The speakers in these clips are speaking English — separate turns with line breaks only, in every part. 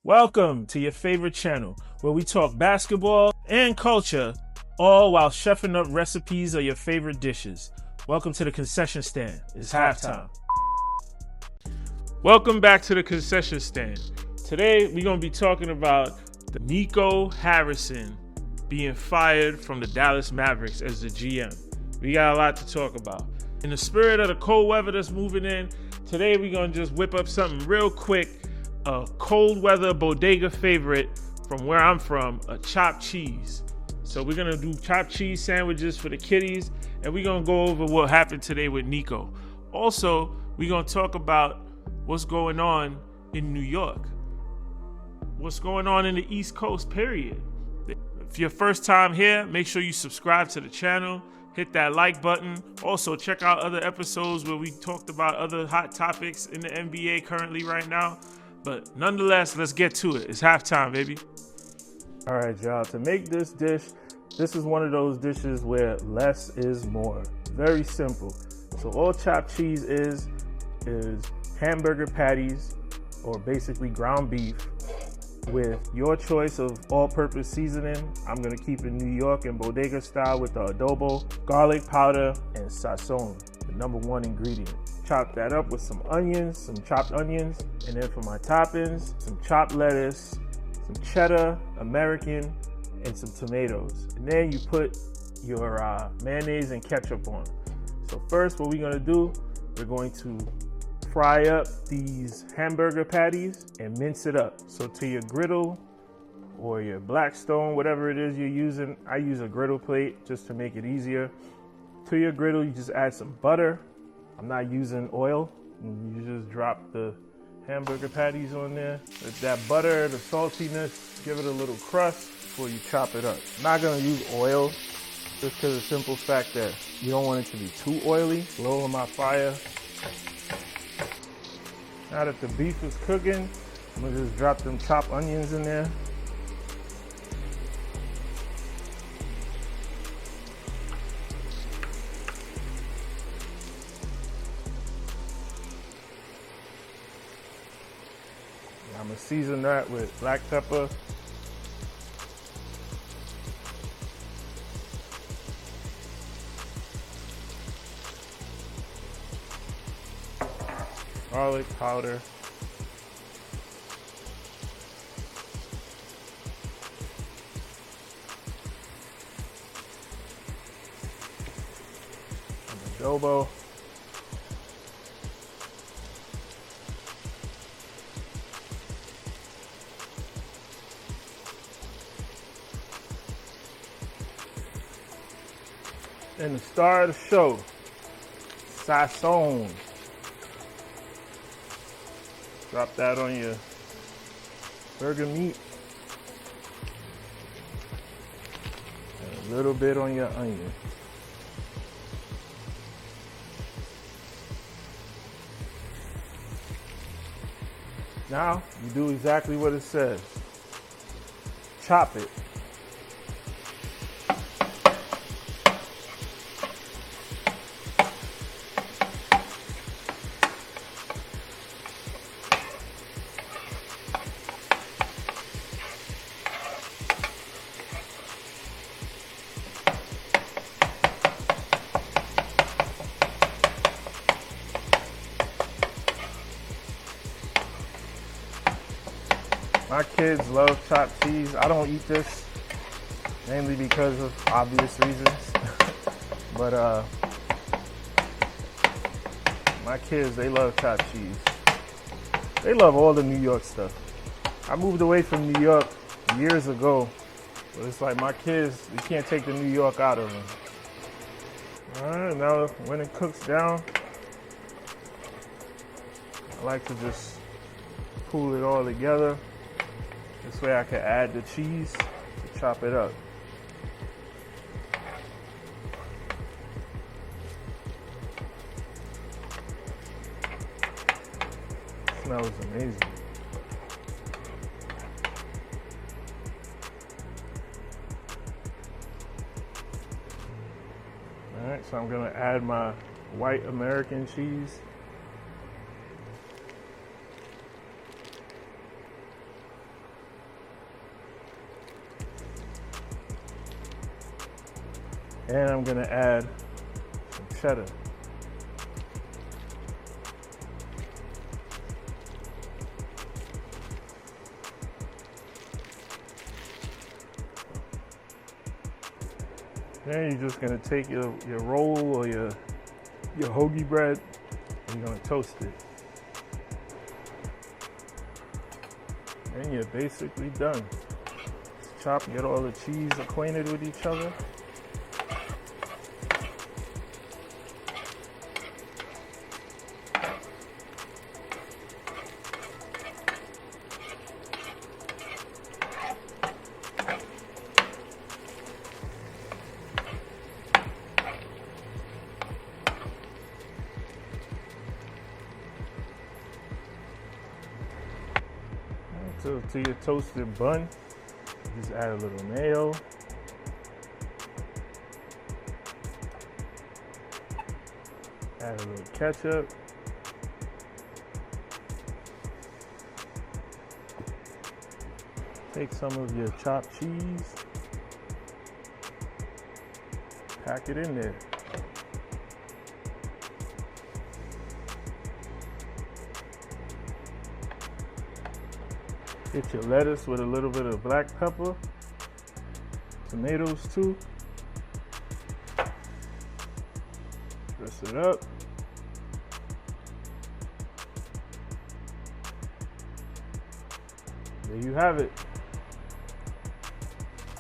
Welcome to your favorite channel where we talk basketball and culture, all while chefing up recipes of your favorite dishes. Welcome to the Concession Stand. It's halftime. Welcome back to the Concession Stand. Today we're going to be talking about the Nico Harrison being fired from the Dallas Mavericks as the GM. We got a lot to talk about. In the spirit of the cold weather that's moving in, today we're going to just whip up something real quick. A cold weather bodega favorite from where I'm from, a chopped cheese. So we're gonna do chopped cheese sandwiches for the kiddies, and we're gonna go over what happened today with Nico. Also, we're gonna talk about what's going on in New York, what's going on in the East Coast, period. If you're first time here, make sure you subscribe to the channel, hit that like button. Also, check out other episodes where we talked about other hot topics in the NBA currently right now. But nonetheless, let's get to it. It's halftime, baby. All right, y'all. To make this dish, this is one of those dishes where less is more. Very simple. So all chopped cheese is hamburger patties, or basically ground beef, with your choice of all-purpose seasoning. I'm gonna keep it New York and bodega style with the adobo, garlic powder, and sazon, the #1 ingredient. Chop that up with some onions, some chopped onions, and then for my toppings, some chopped lettuce, some cheddar, American, and some tomatoes. And then you put your mayonnaise and ketchup on. So first, what we're gonna do, we're going to fry up these hamburger patties and mince it up. So to your griddle or your Blackstone, whatever it is you're using, I use a griddle plate just to make it easier. To your griddle, you just add some butter. I'm not using oil. You just drop the hamburger patties on there. With that butter, the saltiness, give it a little crust before you chop it up. I'm not gonna use oil just because of the simple fact that you don't want it to be too oily. Lower my fire. Now that the beef is cooking, I'm gonna just drop them chopped onions in there. I'm gonna season that with black pepper, garlic powder, and adobo. And the star of the show, sazon. Drop that on your burger meat. And a little bit on your onion. Now, you do exactly what it says. Chop it. My kids love chopped cheese. I don't eat this, mainly because of obvious reasons. But my kids, they love chopped cheese. They love all the New York stuff. I moved away from New York years ago, but it's like my kids, you can't take the New York out of them. All right, now when it cooks down, I like to just pull it all together. This way I can add the cheese to chop it up. It smells amazing. All right, so I'm gonna add my white American cheese. And I'm gonna add some cheddar. Then you're just gonna take your roll or your hoagie bread and you're gonna toast it. And you're basically done. Just chop, get all the cheese acquainted with each other. To your toasted bun, just add a little mayo. Add a little ketchup. Take some of your chopped cheese. Pack it in there. Get your lettuce with a little bit of black pepper, tomatoes too. Dress it up. There you have it.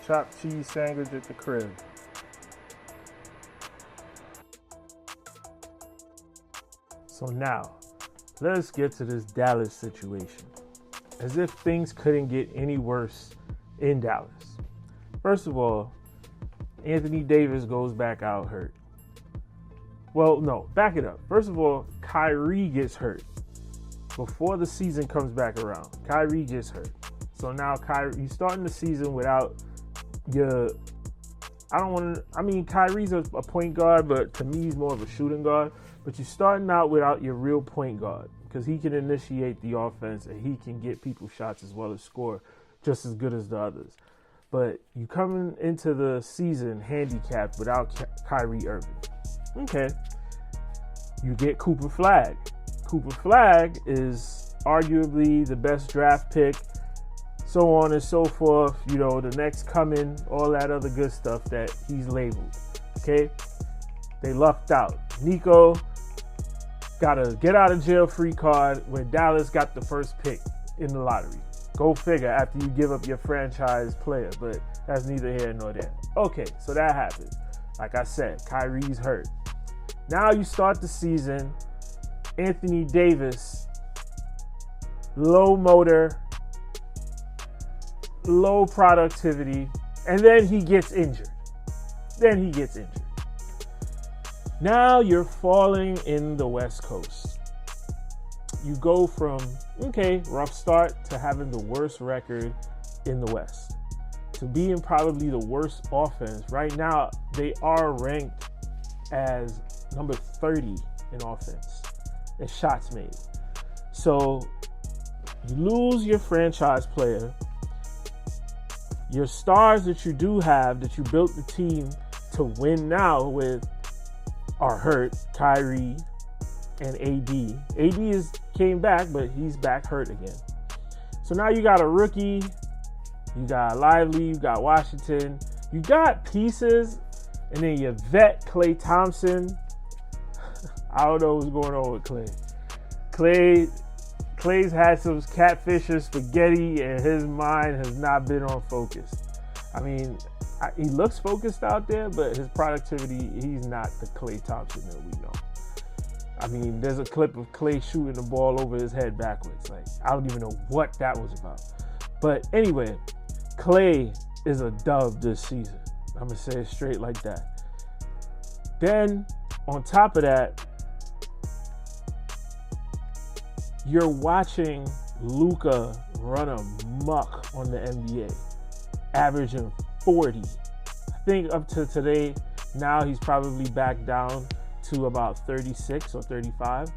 Chopped cheese sandwich at the crib. So now, let's get to this Dallas situation. As if things couldn't get any worse in Dallas. First of all, Anthony Davis goes back out hurt. Well, no, back it up. First of all, Kyrie gets hurt. Before the season comes back around, Kyrie gets hurt. So now you're starting the season without your, Kyrie's a point guard, but to me he's more of a shooting guard. But you're starting out without your real point guard, because he can initiate the offense and he can get people shots as well as score just as good as the others. But you coming into the season handicapped without Kyrie Irving. Okay. You get Cooper Flagg. Cooper Flagg is arguably the best draft pick, so on and so forth, the next coming, all that other good stuff that he's labeled. Okay? They lucked out. Nico got a get out of jail free card when Dallas got the first pick in the lottery. Go figure, after you give up your franchise player, but that's neither here nor there. Okay, so that happened. Like I said, Kyrie's hurt. Now you start the season, Anthony Davis, low motor, low productivity, and then he gets injured. Now you're falling in the West Coast. You go from, rough start, to having the worst record in the West, to being probably the worst offense. Right now, they are ranked as number 30 in offense and shots made. So you lose your franchise player. Your stars that you do have, that you built the team to win now with, are hurt. Kyrie and AD. AD came back, but he's back hurt again. So now you got a rookie, you got Lively, you got Washington, you got pieces, and then your vet Klay Thompson. I don't know what's going on with Klay. Klay's had some catfish or spaghetti, and his mind has not been on focus. He looks focused out there, but his productivity, he's not the Klay Thompson that we know. There's a clip of Klay shooting the ball over his head backwards. I don't even know what that was about. But anyway, Klay is a dub this season. I'm going to say it straight like that. Then, on top of that, you're watching Luka run amok on the NBA, averaging 40. I think up to today, now he's probably back down to about 36 or 35.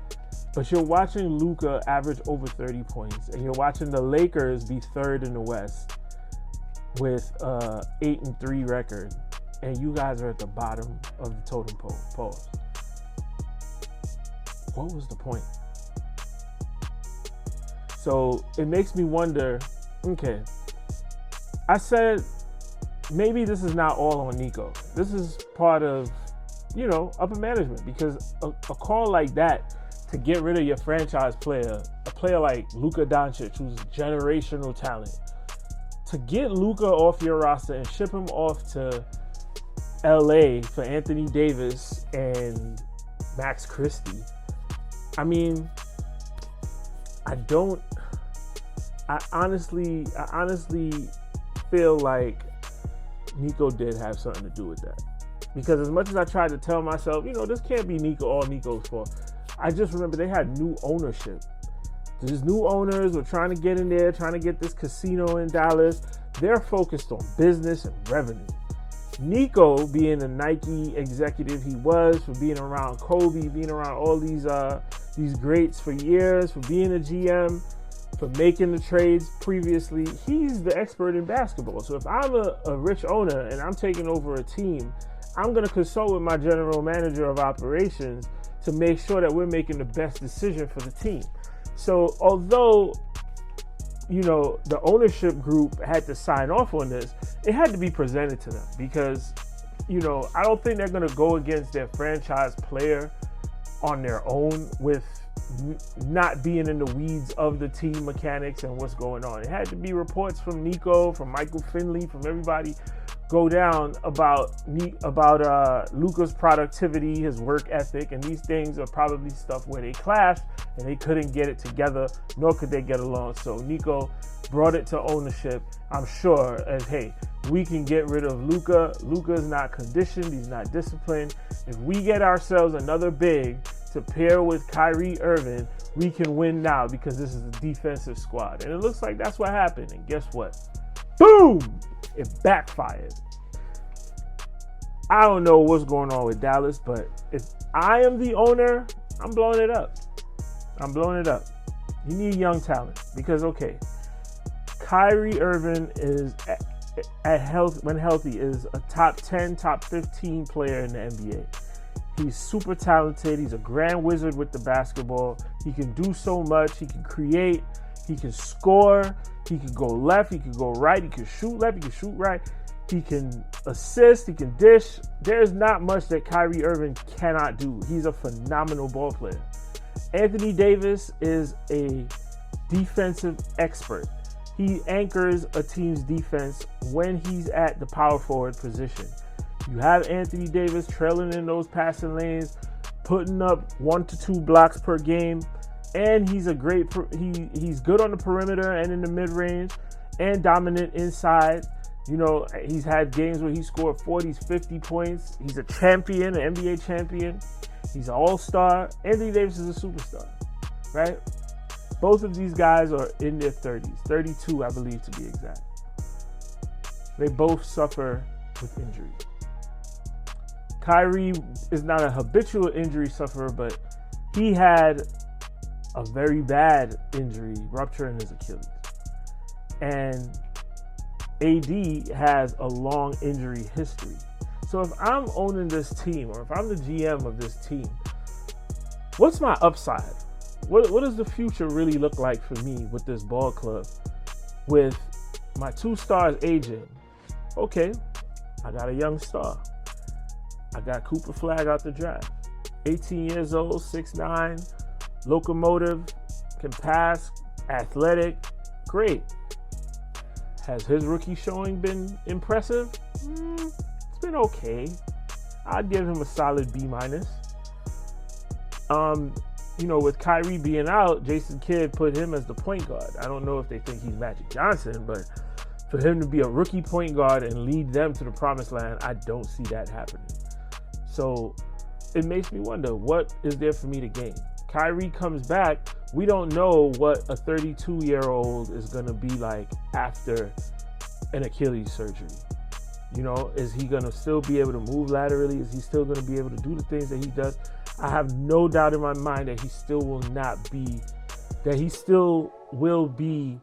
But you're watching Luka average over 30 points, and you're watching the Lakers be third in the West with 8-3 record. and you guys are at the bottom of the totem pole. Pause. What was the point? So it makes me wonder, okay, I said maybe this is not all on Nico. This is part of, upper management, because a call like that to get rid of your franchise player, a player like Luka Doncic, who's generational talent, to get Luka off your roster and ship him off to LA for Anthony Davis and Max Christie. I mean, I honestly feel like Nico did have something to do with that. Because as much as I tried to tell myself, this can't be all Nico's fault, I just remember they had new ownership. These new owners were trying to get in there, trying to get this casino in Dallas. They're focused on business and revenue. Nico, being a Nike executive he was, for being around Kobe, being around all these greats for years, for being a GM, for making the trades previously, he's the expert in basketball. So if I'm a rich owner and I'm taking over a team, I'm going to consult with my general manager of operations to make sure that we're making the best decision for the team. So although, the ownership group had to sign off on this, it had to be presented to them because, I don't think they're going to go against their franchise player on their own with not being in the weeds of the team mechanics and what's going on. It had to be reports from Nico, from Michael Finley, from everybody go down about Luka's productivity, his work ethic, and these things are probably stuff where they clashed and they couldn't get it together, nor could they get along. So Nico brought it to ownership, I'm sure, as, hey, we can get rid of Luka. Luka is not conditioned, he's not disciplined. If we get ourselves another big to pair with Kyrie Irving, we can win now because this is a defensive squad. And it looks like that's what happened. And guess what? Boom! It backfired. I don't know what's going on with Dallas, but if I am the owner, I'm blowing it up. I'm blowing it up. You need young talent because, okay, Kyrie Irving is when healthy, is a top 10, top 15 player in the NBA. He's super talented. He's a grand wizard with the basketball. He can do so much. He can create. He can score. He can go left. He can go right. He can shoot left. He can shoot right. He can assist. He can dish. There's not much that Kyrie Irving cannot do. He's a phenomenal ball player. Anthony Davis is a defensive expert. He anchors a team's defense when he's at the power forward position. You have Anthony Davis trailing in those passing lanes, putting up 1 to 2 blocks per game, and he's he's good on the perimeter and in the mid-range and dominant inside. He's had games where he scored 40s, 50 points. He's a champion, an NBA champion. He's an all-star. Anthony Davis is a superstar, right? Both of these guys are in their 30s, 32, I believe, to be exact. They both suffer with injury. Kyrie is not a habitual injury sufferer, but he had a very bad injury, rupturing his Achilles. And AD has a long injury history. So if I'm owning this team, or if I'm the GM of this team, what's my upside? What does the future really look like for me with this ball club? With my 2 stars aging, okay, I got a young star. I got Cooper Flag out the draft. 18 years old, 6'9", locomotive, can pass, athletic, great. Has his rookie showing been impressive? It's been okay. I'd give him a solid B-. With Kyrie being out, Jason Kidd put him as the point guard. I don't know if they think he's Magic Johnson, but for him to be a rookie point guard and lead them to the promised land, I don't see that happening. So it makes me wonder, what is there for me to gain? Kyrie comes back. We don't know what a 32-year-old is going to be like after an Achilles surgery. Is he going to still be able to move laterally? Is he still going to be able to do the things that he does? I have no doubt in my mind that he still will be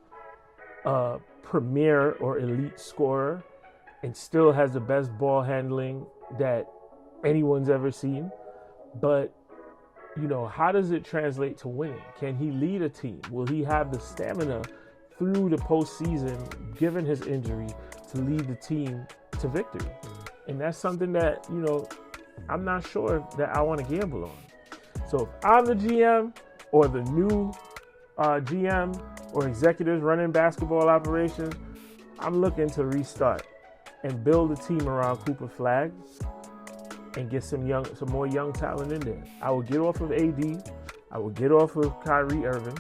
a premier or elite scorer. and still has the best ball handling that anyone's ever seen. But, how does it translate to winning? Can he lead a team? Will he have the stamina through the postseason, given his injury, to lead the team to victory? And that's something that, I'm not sure that I want to gamble on. So if I'm the GM or the new GM or executives running basketball operations, I'm looking to restart and build a team around Cooper Flag and get some more young talent in there. I would get off of AD, I would get off of Kyrie Irving,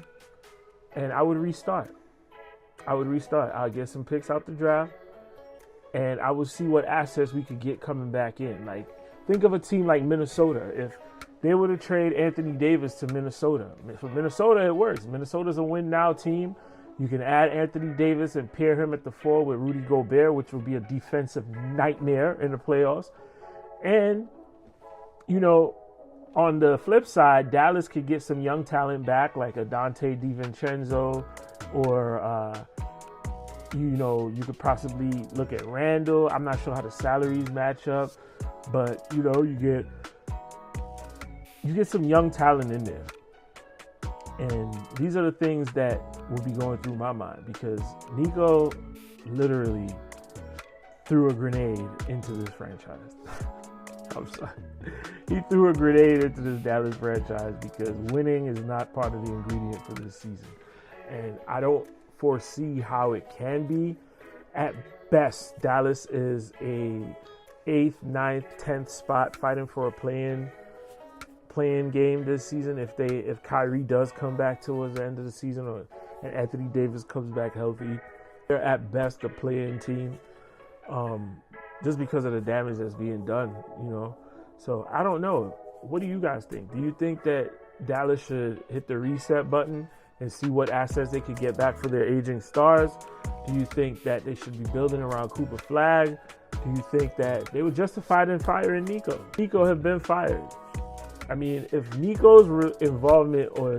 and I would restart. I'll get some picks out the draft, and I would see what assets we could get coming back in. Like, think of a team like Minnesota. If they were to trade Anthony Davis to Minnesota, for Minnesota it works. Minnesota's a win-now team. You can add Anthony Davis and pair him at the 4 with Rudy Gobert, which would be a defensive nightmare in the playoffs. And, on the flip side, Dallas could get some young talent back, like a Dante DiVincenzo, or, you could possibly look at Randall. I'm not sure how the salaries match up, but, you get some young talent in there. And these are the things that will be going through my mind, because Nico literally threw a grenade into this franchise. I'm sorry. He threw a grenade into this Dallas franchise because winning is not part of the ingredient for this season. And I don't foresee how it can be. At best, Dallas is a 8th, 9th, 10th spot fighting for a play-in game this season. If Kyrie does come back towards the end of the season, and Anthony Davis comes back healthy, they're at best a play-in team. Just because of the damage that's being done, So I don't know. What do you guys think? Do you think that Dallas should hit the reset button and see what assets they could get back for their aging stars? Do you think that they should be building around Cooper Flag? Do you think that they were justified in firing Nico? Nico had been fired. I mean, if Nico's involvement or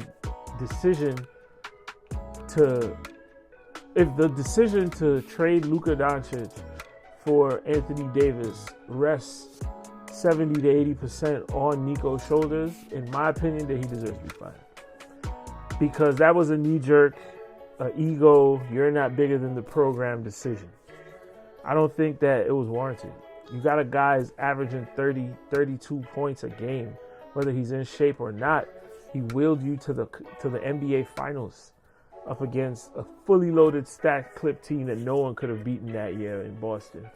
decision to trade Luka Doncic for Anthony Davis rests 70 to 80% on Nico's shoulders, in my opinion, that he deserves to be fired. Because that was a knee-jerk, ego, you're not bigger than the program decision. I don't think that it was warranted. You got a guy who's averaging 30, 32 points a game. Whether he's in shape or not, he willed you to the NBA Finals up against a fully loaded, stacked clip team that no one could have beaten that year in Boston.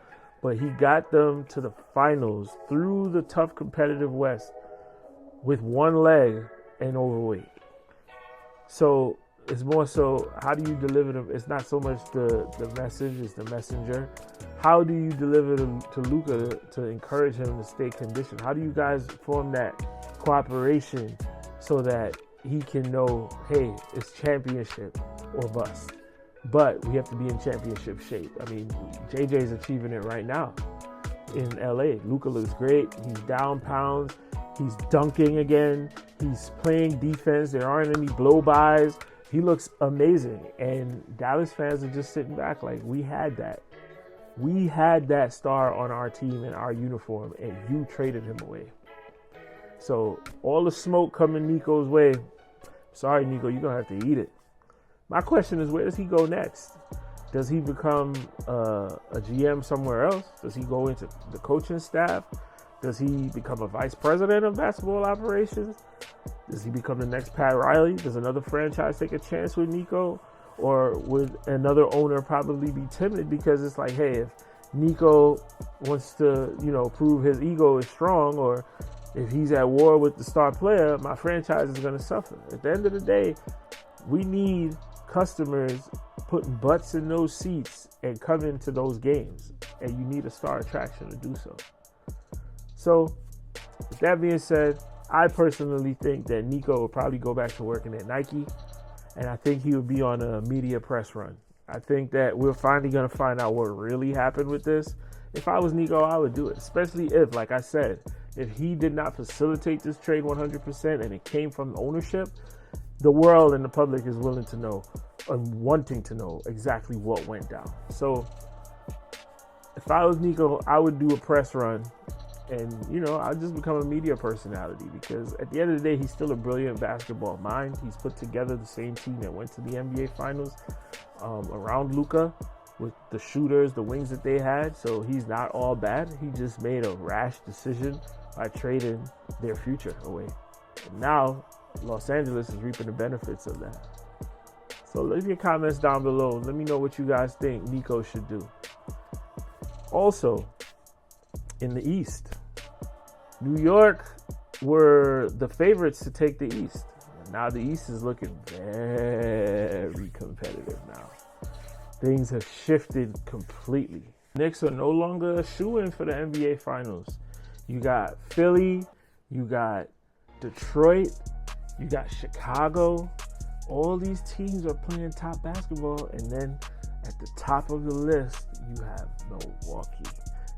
But he got them to the finals through the tough competitive West with one leg and overweight. So it's more so, how do you deliver them? It's not so much the message, it's the messenger. How do you deliver them to Luka to encourage him to stay conditioned? How do you guys form that cooperation so that he can know, hey, it's championship or bust? But we have to be in championship shape. I mean, JJ's achieving it right now in LA. Luka looks great. He's down pounds. He's dunking again. He's playing defense. There aren't any blow-bys. He looks amazing. And Dallas fans are just sitting back like, we had that. We had that star on our team in our uniform, and you traded him away. So all the smoke coming Nico's way. Sorry, Nico, you're going to have to eat it. My question is, where does he go next? Does he become a GM somewhere else? Does he go into the coaching staff? Does he become a vice president of basketball operations? Does he become the next Pat Riley? Does another franchise take a chance with Nico? Or would another owner probably be timid because it's like, hey, if Nico wants to, prove his ego is strong, or if he's at war with the star player, my franchise is going to suffer. At the end of the day, we need customers putting butts in those seats and coming to those games, and you need a star attraction to do so. So with that being said, I personally think that Nico will probably go back to working at Nike, and I think he would be on a media press run. I think that we're finally going to find out what really happened with this. If I was Nico, I would do it, especially if, like I said, if he did not facilitate this trade 100% and it came from ownership, the world and the public is willing to know and wanting to know exactly what went down. So if I was Nico, I would do a press run, and I'd just become a media personality, because at the end of the day, he's still a brilliant basketball mind. He's put together the same team that went to the NBA Finals around Luka, with the shooters, the wings that they had. So he's not all bad. He just made a rash decision by trading their future away. And now Los Angeles is reaping the benefits of that. So leave your comments down below. Let me know what you guys think Nico should do. Also, in the East, New York were the favorites to take the East. Now the East is looking very competitive now. Things have shifted completely. Knicks are no longer a shoo-in for the NBA Finals. You got Philly, you got Detroit, you got Chicago. All these teams are playing top basketball, and then at the top of the list, you have Milwaukee.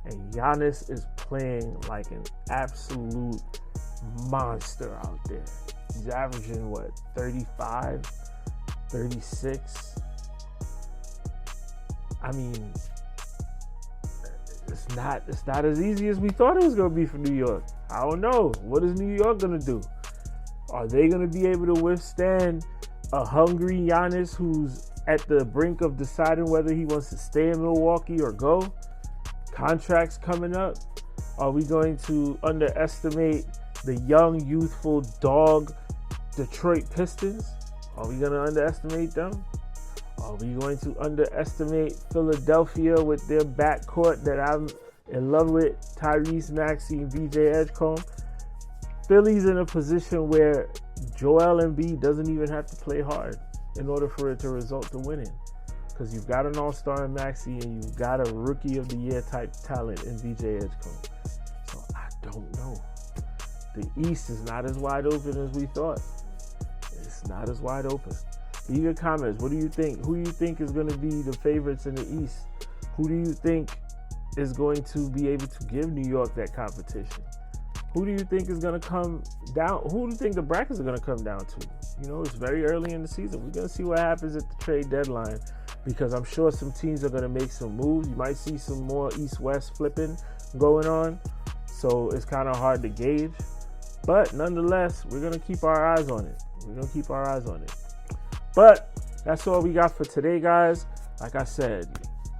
And Giannis is playing like an absolute monster out there. He's averaging, 35, 36? I mean, it's not as easy as we thought it was going to be for New York. I don't know. What is New York going to do? Are they going to be able to withstand a hungry Giannis who's at the brink of deciding whether he wants to stay in Milwaukee or go? Contracts coming up. Are we going to underestimate the young, youthful dog Detroit Pistons? Are we going to underestimate them? Are we going to underestimate Philadelphia with their backcourt that I'm in love with, Tyrese Maxey and VJ Edgecombe? Philly's in a position where Joel Embiid doesn't even have to play hard in order for it to result to winning, because you've got an all-star in Maxey and you've got a rookie of the year type talent in VJ Edgecombe. So I don't know. The East is not as wide open as we thought. It's not as wide open. Leave your comments. What do you think? Who do you think is going to be the favorites in the East? Who do you think is going to be able to give New York that competition? Who do you think is going to come down? Who do you think the brackets are going to come down to? It's very early in the season. We're going to see what happens at the trade deadline, because I'm sure some teams are going to make some moves. You might see some more East-West flipping going on. So it's kind of hard to gauge. But nonetheless, we're going to keep our eyes on it. But that's all we got for today, guys. Like I said,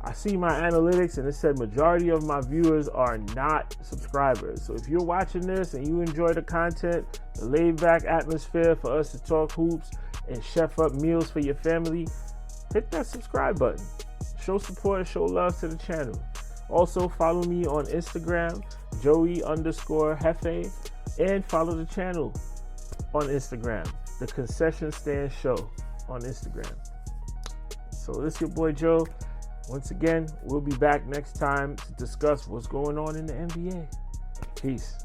I see my analytics and it said majority of my viewers are not subscribers. So if you're watching this and you enjoy the content, the laid back atmosphere for us to talk hoops and chef up meals for your family, hit that subscribe button. Show support and show love to the channel. Also follow me on Instagram, Joey_Hefe, and follow the channel on Instagram, the Concession Stand Show on Instagram. So this is your boy Joe. Once again, we'll be back next time to discuss what's going on in the NBA. Peace.